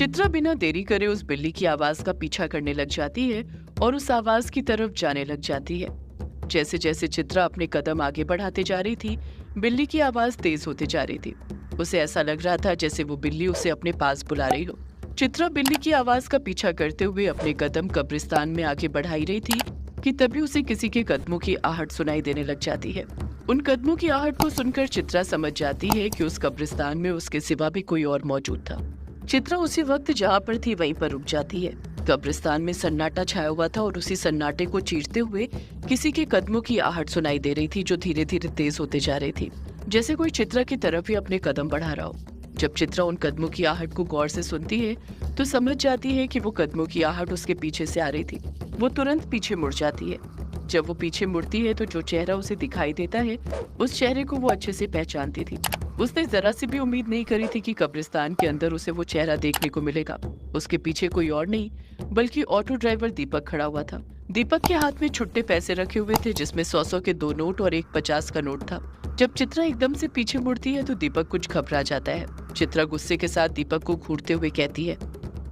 चित्रा बिना देरी करे उस बिल्ली की आवाज का पीछा करने लग जाती है और उस आवाज की तरफ जाने लग जाती है। जैसे जैसे चित्रा अपने कदम आगे बढ़ाते जा रही थी, बिल्ली की आवाज तेज होते जा रही थी। उसे ऐसा लग रहा था जैसे वो बिल्ली उसे अपने पास बुला रही हो। चित्रा बिल्ली की आवाज का पीछा करते हुए अपने कदम कब्रिस्तान में आगे बढ़ाई रही थी कि तभी उसे किसी के कदमों की आहट सुनाई देने लग जाती है। उन कदमों की आहट को सुनकर चित्रा समझ जाती है कि उस कब्रिस्तान में उसके सिवा भी कोई और मौजूद था। चित्रा उसी वक्त जहाँ पर थी वहीं पर रुक जाती है। कब्रिस्तान में सन्नाटा छाया हुआ था और उसी सन्नाटे को चीरते हुए किसी के कदमों की आहट सुनाई दे रही थी, जो धीरे धीरे तेज होते जा रही थी, जैसे कोई चित्रा की तरफ ही अपने कदम बढ़ा रहा हो। जब चित्रा उन कदमों की आहट को गौर से सुनती है तो समझ जाती है कि वो कदमों की आहट उसके पीछे से आ रही थी। वो तुरंत पीछे मुड़ जाती है। जब वो पीछे मुड़ती है तो जो चेहरा उसे दिखाई देता है, उस चेहरे को वो अच्छे से पहचानती थी। उसने जरा सी भी उम्मीद नहीं करी थी कि कब्रिस्तान के अंदर उसे वो चेहरा देखने को मिलेगा। उसके पीछे कोई और नहीं बल्कि ऑटो ड्राइवर दीपक खड़ा हुआ था। दीपक के हाथ में छुट्टे पैसे रखे हुए थे, जिसमें 100 के 2 नोट और एक 50 का नोट था। जब चित्रा एकदम से पीछे मुड़ती है तो दीपक कुछ घबरा जाता है। चित्रा गुस्से के साथ दीपक को घूरते हुए कहती है,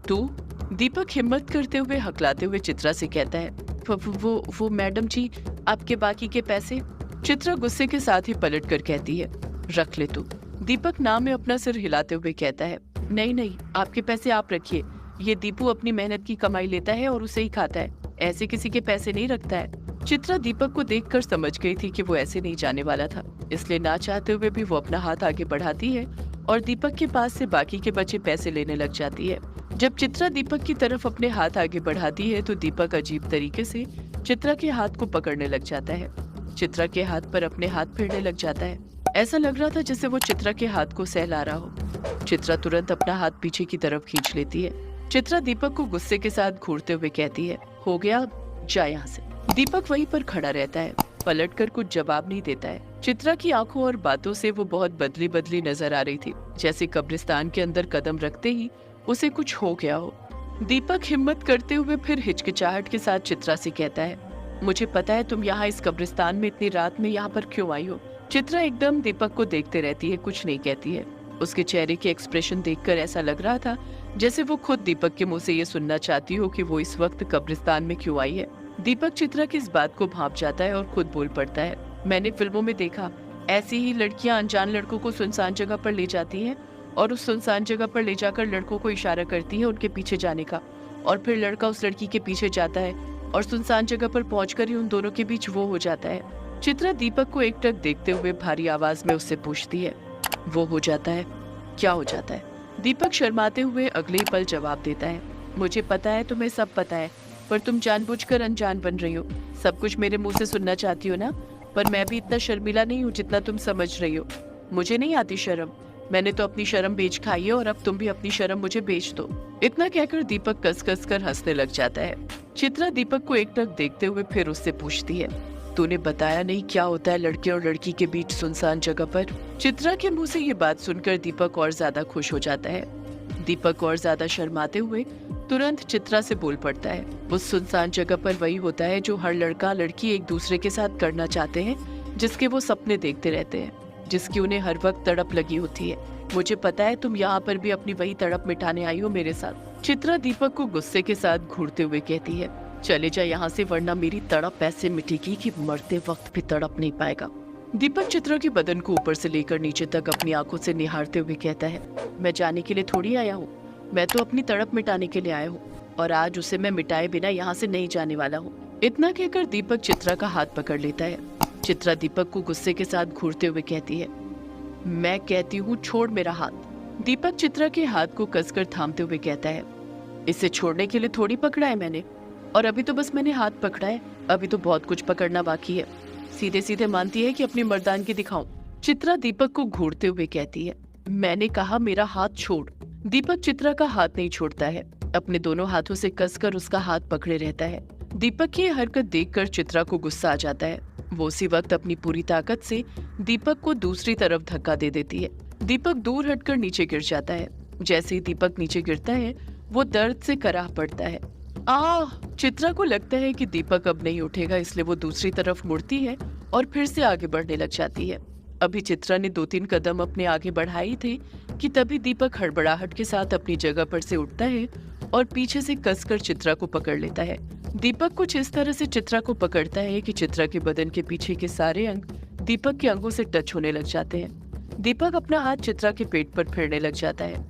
तू? दीपक हिम्मत करते हुए हकलाते हुए चित्रा से कहता है, वो मैडम जी, आपके बाकी के पैसे। चित्रा गुस्से के साथ ही पलट कर कहती है, रख ले तू। दीपक नाम में अपना सिर हिलाते हुए कहता है, नहीं नहीं, आपके पैसे आप रखिए। ये दीपू अपनी मेहनत की कमाई लेता है और उसे ही खाता है, ऐसे किसी के पैसे नहीं रखता है। चित्रा दीपक को देखकर समझ गई थी कि वो ऐसे नहीं जाने वाला था, इसलिए ना चाहते हुए भी वो अपना हाथ आगे बढ़ाती है और दीपक के पास से बाकी के बचे पैसे लेने लग जाती है। जब चित्रा दीपक की तरफ अपने हाथ आगे बढ़ाती है तो दीपक अजीब तरीके से चित्रा के हाथ को पकड़ने लग जाता है। चित्रा के हाथ पर अपने हाथ फेरने लग जाता है। ऐसा लग रहा था जैसे वो चित्रा के हाथ को सहला रहा हो। चित्रा तुरंत अपना हाथ पीछे की तरफ खींच लेती है। चित्रा दीपक को गुस्से के साथ घूरते हुए कहती है, हो गया, जा यहाँ से। दीपक वहीं पर खड़ा रहता है, पलटकर कुछ जवाब नहीं देता है। चित्रा की आंखों और बातों से वो बहुत बदली बदली नजर आ रही थी, जैसे कब्रिस्तान के अंदर कदम रखते ही उसे कुछ हो गया हो। दीपक हिम्मत करते हुए फिर हिचकिचाहट के साथ चित्रा से कहता है, मुझे पता है तुम यहाँ इस कब्रिस्तान में इतनी रात में यहाँ पर क्यों आई हो। चित्रा एकदम दीपक को देखते रहती है, कुछ नहीं कहती है। उसके चेहरे के एक्सप्रेशन देखकर ऐसा लग रहा था जैसे वो खुद दीपक के मुंह से ये सुनना चाहती हो कि वो इस वक्त कब्रिस्तान में क्यों आई है। दीपक चित्रा की इस बात को भांप जाता है और खुद बोल पड़ता है, मैंने फिल्मों में देखा, ऐसी ही लड़कियां अनजान लड़कों को सुनसान जगह पर ले जाती हैं और उस सुनसान जगह पर ले जाकर लड़कों को इशारा करती है उनके पीछे जाने का, और फिर लड़का उस लड़की के पीछे जाता है और सुनसान जगह पर पहुंचकर ही उन दोनों के बीच वो हो जाता है। चित्रा दीपक को एकटक देखते हुए भारी आवाज में उससे पूछती है, वो हो जाता है? क्या हो जाता है? दीपक शर्माते हुए अगले ही पल जवाब देता है, मुझे पता है, तुम्हें सब पता है, पर तुम जानबूझकर अनजान बन रही हो। सब कुछ मेरे मुंह से सुनना चाहती हो ना, पर मैं भी इतना शर्मिला नहीं हूँ जितना तुम समझ रही हो। मुझे नहीं आती शर्म, मैंने तो अपनी शर्म बेच खाई है और अब तुम भी अपनी शर्म मुझे बेच दो। इतना कहकर दीपक कस कस कर हंसने लग जाता है। चित्रा दीपक को एकटक देखते हुए फिर उससे पूछती है, तूने बताया नहीं क्या होता है लड़के और लड़की के बीच सुनसान जगह पर? चित्रा के मुंह से ये बात सुनकर दीपक और ज्यादा खुश हो जाता है। दीपक और ज्यादा शर्माते हुए तुरंत चित्रा से बोल पड़ता है, उस सुनसान जगह पर वही होता है जो हर लड़का लड़की एक दूसरे के साथ करना चाहते हैं, जिसके वो सपने देखते रहते हैं, जिसकी उन्हें हर वक्त तड़प लगी होती है। मुझे पता है तुम यहाँ पर भी अपनी वही तड़प मिटाने आई हो मेरे साथ। चित्रा दीपक को गुस्से के साथ घूरते हुए कहती है, चले जा यहाँ से, वरना मेरी तड़प ऐसे मिटेगी कि मरते वक्त भी तड़प नहीं पाएगा। दीपक चित्रा के बदन को ऊपर से लेकर नीचे तक अपनी आंखों से निहारते हुए कहता है, मैं जाने के लिए थोड़ी आया हूँ, मैं तो अपनी तड़प मिटाने के लिए आया हूँ, और आज उसे मैं मिटाए बिना यहाँ से नहीं जाने वाला हूँ। इतना कहकर दीपक चित्रा का हाथ पकड़ लेता है। चित्रा दीपक को गुस्से के साथ घूरते हुए कहती है, मैं कहती हूँ छोड़ मेरा हाथ। दीपक चित्रा के हाथ को कसकर थामते हुए कहता है, इसे छोड़ने के लिए थोड़ी पकड़ा है मैंने, और अभी तो बस मैंने हाथ पकड़ा है, अभी तो बहुत कुछ पकड़ना बाकी है। सीधे सीधे मानती है कि अपनी मर्दानगी दिखाऊं। चित्रा दीपक को घूरते हुए कहती है, मैंने कहा मेरा हाथ छोड़। दीपक चित्रा का हाथ नहीं छोड़ता है, अपने दोनों हाथों से कसकर उसका हाथ पकड़े रहता है। दीपक की यह हरकत देखकर चित्रा को गुस्सा आ जाता है। वो उसी वक्त अपनी पूरी ताकत से दीपक को दूसरी तरफ धक्का दे देती है। दीपक दूर हटकर नीचे गिर जाता है। जैसे ही दीपक नीचे गिरता है वो दर्द से कराह पड़ता है। चित्रा को लगता है कि दीपक अब नहीं उठेगा, इसलिए वो दूसरी तरफ मुड़ती है और फिर से आगे बढ़ने लग जाती है। अभी चित्रा ने 2-3 कदम अपने आगे बढ़ाए थे कि तभी दीपक हड़बड़ाहट के साथ अपनी जगह पर से उठता है और पीछे से कसकर चित्रा को पकड़ लेता है। दीपक कुछ इस तरह से चित्रा को पकड़ता है कि चित्रा के बदन के पीछे के सारे अंग दीपक के अंगों से टच होने लग जाते हैं। दीपक अपना हाथ चित्रा के पेट पर फेरने लग जाता है।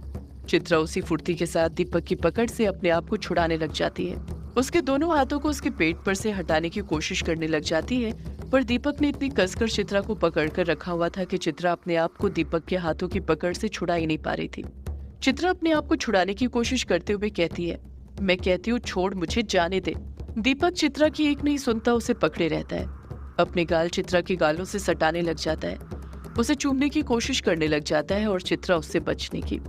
चित्रा उसी फुर्ती के साथ दीपक की पकड़ से अपने आप को छुड़ाने लग जाती है। उसके दोनों हाथों को उसके पेट पर से हटाने की कोशिश करने लग जाती है, पर दीपक ने इतनी कसकर चित्रा को पकड़कर रखा हुआ था कि चित्रा अपने आप को दीपक के हाथों की पकड़ से छुड़ा ही नहीं पा रही थी। चित्रा अपने आप को छुड़ाने की कोशिश करते हुए कहती है, मैं कहती हूँ छोड़, मुझे जाने दे। दीपक चित्रा की एक नहीं सुनता, उसे पकड़े रहता है। अपने गाल चित्रा के गालों से सटाने लग जाता है, उसे चूमने की कोशिश करने लग जाता है और चित्रा उससे बचने की।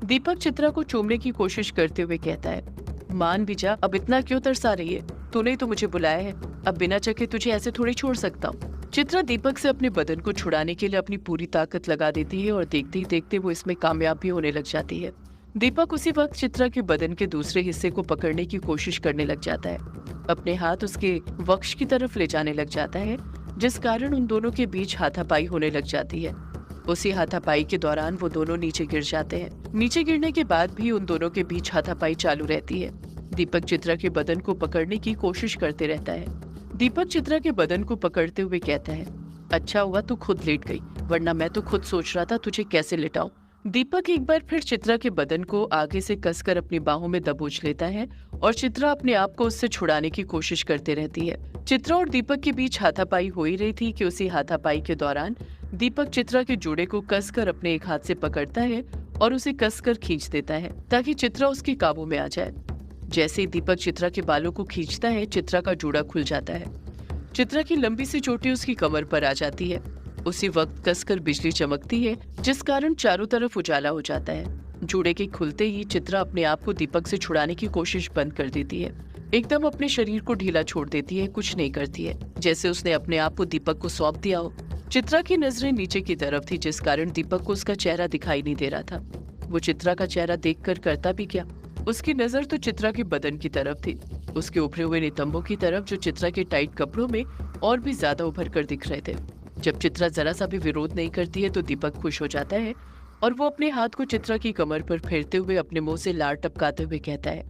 दीपक चित्रा को चूमने की कोशिश करते हुए कहता है, मान भी जा, अब इतना क्यों तरसा रही है? तूने तो मुझे बुलाया है, अब बिना चखे तुझे ऐसे थोड़ी छोड़ सकता हूँ। चित्रा दीपक से अपने बदन को छुड़ाने के लिए अपनी पूरी ताकत लगा देती है और देखते ही देखते वो इसमें कामयाब भी होने लग जाती है। दीपक उसी वक्त चित्रा के बदन के दूसरे हिस्से को पकड़ने की कोशिश करने लग जाता है। अपने हाथ उसके वक्ष की तरफ ले जाने लग जाता है, जिस कारण उन दोनों के बीच हाथापाई होने लग जाती है। उसी हाथापाई के दौरान वो दोनों नीचे गिर जाते हैं। नीचे गिरने के बाद भी उन दोनों के बीच हाथापाई चालू रहती है। दीपक चित्रा के बदन को पकड़ने की कोशिश करते रहता है। दीपक चित्रा के बदन को पकड़ते हुए कहता है, अच्छा हुआ तू खुद लेट गई, वरना मैं तो खुद सोच रहा था तुझे कैसे लेटाऊं। दीपक एक बार फिर चित्रा के बदन को आगे से कसकर अपनी बाहों में दबोच लेता है और चित्रा अपने आप को उससे छुड़ाने की कोशिश करते रहती है। चित्रा और दीपक के बीच हाथापाई हो ही रही थी कि उसी हाथापाई के दौरान दीपक चित्रा के जोड़े को कसकर अपने एक हाथ से पकड़ता है और उसे कसकर खींच देता है ताकि चित्रा उसके काबू में आ जाए। जैसे ही दीपक चित्रा के बालों को खींचता है, चित्रा का जोड़ा खुल जाता है। चित्रा की लंबी सी चोटी उसकी कमर पर आ जाती है। उसी वक्त कसकर बिजली चमकती है, जिस कारण चारों तरफ उजाला हो जाता है। जोड़े के खुलते ही चित्रा अपने आप को दीपक से छुड़ाने की कोशिश बंद कर देती है। एकदम अपने शरीर को ढीला छोड़ देती है, कुछ नहीं करती है, जैसे उसने अपने आप को दीपक को सौंप दिया हो। चित्रा की नजरें नीचे की तरफ थी, जिस कारण दीपक को उसका चेहरा दिखाई नहीं दे रहा था। वो चित्रा का चेहरा देखकर करता भी क्या, उसकी नजर तो चित्रा के बदन की तरफ थी, उसके उभरे हुए नितंबों की तरफ, जो चित्रा के टाइट कपड़ों में और भी ज्यादा उभर कर दिख रहे थे। जब चित्रा जरा सा भी विरोध नहीं करती है तो दीपक खुश हो जाता है और वो अपने हाथ को चित्रा की कमर पर फेरते हुए अपने मुंह से लार टपकाते हुए कहता है,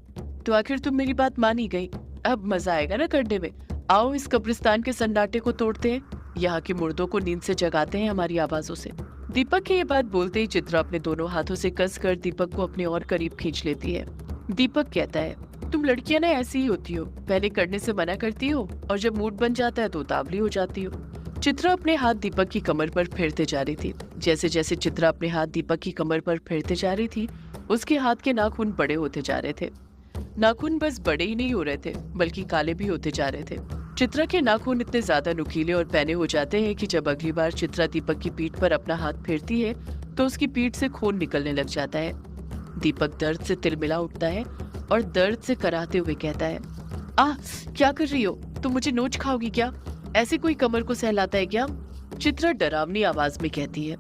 तो आखिर तुम मेरी बात मान ही गई, अब मजा आएगा ना करने में। आओ इस कब्रिस्तान के सन्नाटे को तोड़ते हैं, यहाँ के मुर्दों को नींद से जगाते हैं हमारी आवाजों से। दीपक की ये बात बोलते ही चित्रा अपने दोनों हाथों से कसकर दीपक को अपने और करीब खींच लेती है। दीपक कहता है, तुम लड़कियां ना ऐसी ही होती हो, पहले करने से मना करती हो और जब मूड बन जाता है तो उतावली हो जाती हो। चित्रा अपने हाथ दीपक की कमर पर फेरते जा रही थी। जैसे जैसे चित्रा अपने हाथ दीपक की कमर पर फेरते जा रही थी, उसके हाथ के नाखून बड़े होते जा रहे थे। नाखून बस बड़े ही नहीं हो रहे थे, बल्कि काले भी होते जा रहे थे। चित्रा के नाखून इतने ज्यादा नुकीले और पैने हो जाते हैं कि जब अगली बार चित्रा दीपक की पीठ पर अपना हाथ फेरती है तो उसकी पीठ से खून निकलने लग जाता है। दीपक दर्द से तिलमिला उठता है और दर्द से कराहते हुए कहता है, क्या कर रही हो तुम? मुझे नोच खाओगी क्या? ऐसे कोई कमर को सहलाता है क्या? चित्रा डरावनी आवाज में कहती है,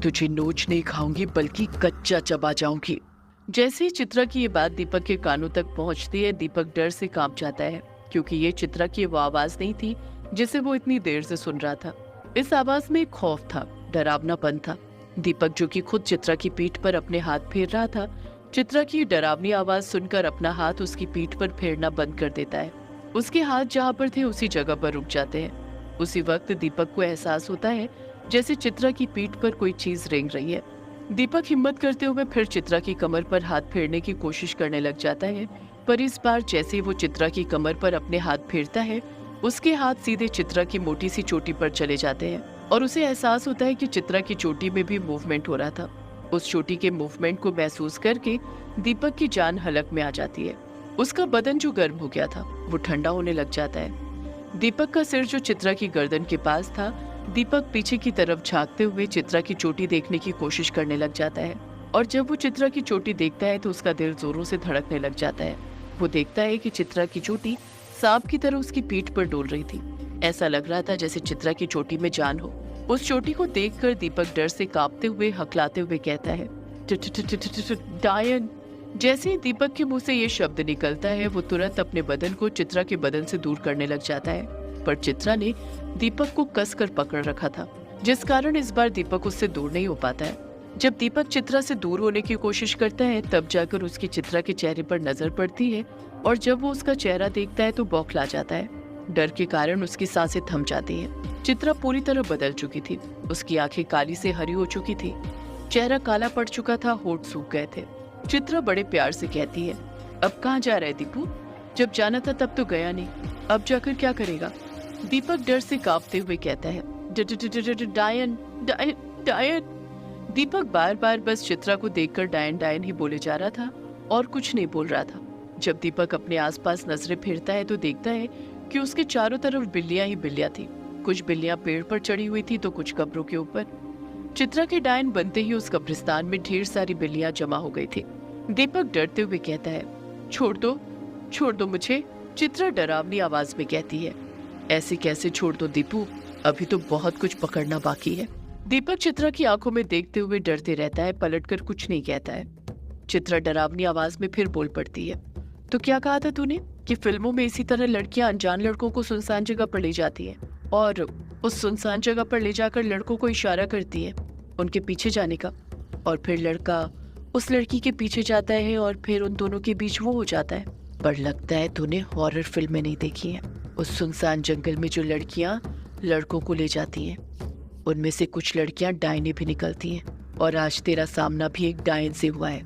तुझे नोच नहीं खाऊंगी बल्कि कच्चा चबा जाऊंगी। जैसे ही चित्रा की ये बात दीपक के कानों तक पहुंचती है, दीपक डर से कांप जाता है, क्योंकि ये चित्रा की वो आवाज नहीं थी जिसे वो इतनी देर से सुन रहा था। इस आवाज में एक खौफ था, डरावनापन था। दीपक, जो कि खुद चित्रा की पीठ पर अपने हाथ फेर रहा था, चित्रा की डरावनी आवाज सुनकर अपना हाथ उसकी पीठ पर फेरना बंद कर देता है। उसके हाथ जहाँ पर थे उसी जगह पर रुक जाते हैं। उसी वक्त दीपक को एहसास होता है जैसे चित्रा की पीठ पर कोई चीज रेंग रही है। दीपक हिम्मत करते हुए फिर चित्रा की कमर पर हाथ फेरने की कोशिश करने लग जाता है, पर इस बार जैसे वो चित्रा की कमर पर अपने हाथ फेरता है, उसके हाथ सीधे चित्रा की मोटी सी चोटी पर चले जाते हैं और उसे एहसास होता है कि चित्रा की चोटी में भी मूवमेंट हो रहा था। उस चोटी के मूवमेंट को महसूस करके दीपक की जान हलक में आ जाती है। उसका बदन जो गर्म हो गया था वो ठंडा होने लग जाता है। दीपक का सिर जो चित्रा की गर्दन के पास था, दीपक पीछे की तरफ झांकते हुए चित्रा की चोटी देखने की कोशिश करने लग जाता है और जब वो चित्रा की चोटी देखता है तो उसका दिल जोरों से धड़कने लग जाता है। वो देखता है कि चित्रा की चोटी सांप की तरह उसकी पीठ पर डोल रही थी। ऐसा लग रहा था जैसे चित्रा की चोटी में जान हो। उस चोटी को देखकर दीपक डर से कांपते हुए हकलाते हुए कहता है, डायन। जैसे ही दीपक के मुंह से ये शब्द निकलता है, वो तुरंत अपने बदन को चित्रा के बदन से दूर करने लग जाता है, पर चित्रा ने दीपक को कसकर पकड़ रखा था। जिस कारण इस बार दीपक उससे दूर नहीं हो पाता है। जब दीपक चित्रा से दूर होने की कोशिश करता है तब जाकर उसकी चित्रा के चेहरे पर नजर पड़ती है और जब वो उसका चेहरा देखता है तो बौखला जाता है। डर के कारण उसकी सांसें थम जाती हैं। चित्रा पूरी तरह बदल चुकी थी। उसकी आंखें काली से हरी हो चुकी थी, चेहरा काला पड़ चुका था, होंठ सूख गए थे। चित्रा बड़े प्यार से कहती है, अब कहाँ जा रहा है दीपू? जब जाना था तब तो गया नहीं, अब जाकर क्या करेगा? दीपक डर से कांपते हुए कहता है, डायन डायन डायन। दीपक बार बार बस चित्रा को देखकर डायन डायन ही बोले जा रहा था और कुछ नहीं बोल रहा था। जब दीपक अपने आसपास नजरें फिरता है तो देखता है कि उसके चारों तरफ बिल्लियां ही बिल्लियां थी। कुछ बिल्लियां पेड़ पर चढ़ी हुई थी तो कुछ कब्रों के ऊपर। चित्रा के डायन बनते ही उस कब्रिस्तान में ढेर सारी बिल्लियां जमा हो गई थी। दीपक डरते हुए कहता है, छोड़ दो मुझे। चित्रा डरावनी आवाज में कहती है, ऐसे कैसे छोड़ दो दीपू, अभी तो बहुत कुछ पकड़ना बाकी है। दीपक चित्रा की आंखों में देखते हुए डरते रहता है, पलटकर कुछ नहीं कहता है। चित्रा डरावनी आवाज में फिर बोल पड़ती है, तो क्या कहा था तूने कि फिल्मों में इसी तरह लड़कियां अनजान लड़कों को सुनसान जगह पर ले जाती हैं और उस सुनसान जगह पर ले जाकर लड़कों को इशारा करती है उनके पीछे जाने का, और फिर लड़का उस लड़की के पीछे जाता है और फिर उन दोनों के बीच वो हो जाता है। पर लगता है तूने हॉरर फिल्में नहीं देखी हैं। उस सुनसान जंगल में जो लड़कियां लड़कों को ले जाती हैं उनमें से कुछ लड़कियां डायने भी निकलती हैं, और आज तेरा सामना भी एक डायन से हुआ है,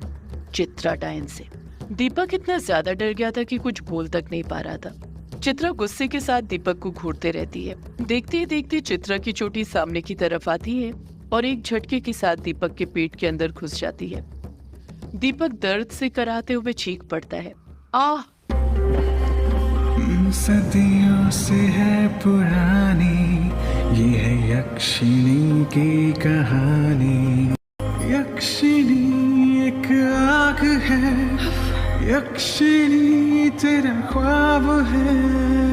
चित्रा डायन से। दीपक इतना ज्यादा डर गया था कि कुछ बोल तक नहीं पा रहा था। चित्रा गुस्से के साथ दीपक को घूरते रहती है। देखते ही देखते चित्रा की चोटी सामने की तरफ आती है और एक झटके के साथ दीपक के पेट के अंदर घुस जाती है। दीपक दर्द से कराहते हुए चीख पड़ता है, आह! सदियों से है पुरानी ये है यक्षिणी की कहानी। यक्षिणी एक आग है, यक्षिणी तेरा ख्वाब है।